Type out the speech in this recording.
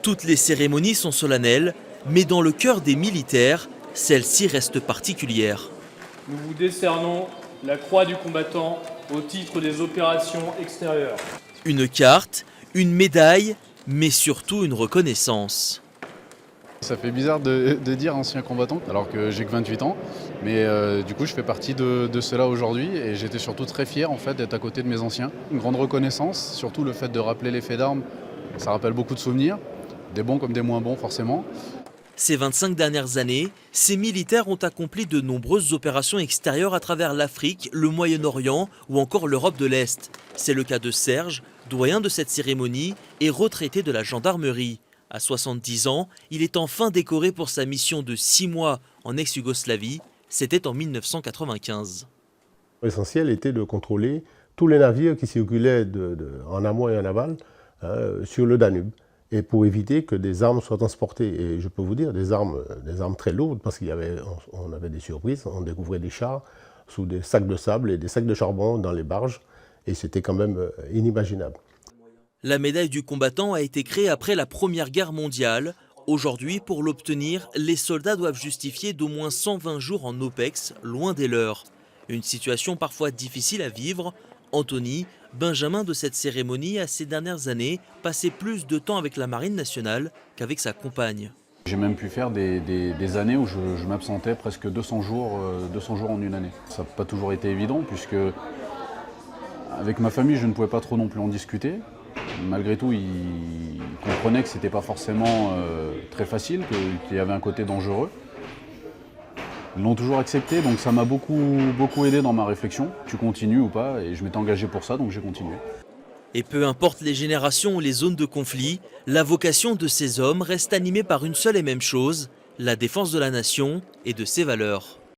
Toutes les cérémonies sont solennelles, mais dans le cœur des militaires, celle-ci reste particulière. Nous vous décernons la croix du combattant au titre des opérations extérieures. Une carte, une médaille, mais surtout une reconnaissance. Ça fait bizarre de dire ancien combattant alors que j'ai que 28 ans, mais du coup je fais partie de cela aujourd'hui et j'étais surtout très fier en fait d'être à côté de mes anciens. Une grande reconnaissance, surtout le fait de rappeler les faits d'armes, ça rappelle beaucoup de souvenirs, des bons comme des moins bons forcément. Ces 25 dernières années, ces militaires ont accompli de nombreuses opérations extérieures à travers l'Afrique, le Moyen-Orient ou encore l'Europe de l'Est. C'est le cas de Serge, doyen de cette cérémonie et retraité de la gendarmerie. À 70 ans, il est enfin décoré pour sa mission de 6 mois en ex-Yougoslavie. C'était en 1995. L'essentiel était de contrôler tous les navires qui circulaient en amont et en aval sur le Danube, et pour éviter que des armes soient transportées. Et je peux vous dire, des armes très lourdes, parce qu'on avait des surprises, on découvrait des chars sous des sacs de sable et des sacs de charbon dans les barges, et c'était quand même inimaginable. La médaille du combattant a été créée après la Première Guerre mondiale. Aujourd'hui, pour l'obtenir, les soldats doivent justifier d'au moins 120 jours en OPEX, loin des leurs. Une situation parfois difficile à vivre. Anthony, benjamin de cette cérémonie, a ces dernières années passé plus de temps avec la Marine nationale qu'avec sa compagne. J'ai même pu faire des années où je m'absentais presque 200 jours en une année. Ça n'a pas toujours été évident puisque avec ma famille je ne pouvais pas trop non plus en discuter. Malgré tout, ils comprenaient que c'était pas forcément très facile, qu'il y avait un côté dangereux. Ils l'ont toujours accepté, donc ça m'a beaucoup aidé dans ma réflexion. Tu continues ou pas? Et je m'étais engagé pour ça, donc j'ai continué. Et peu importe les générations ou les zones de conflit, la vocation de ces hommes reste animée par une seule et même chose, la défense de la nation et de ses valeurs.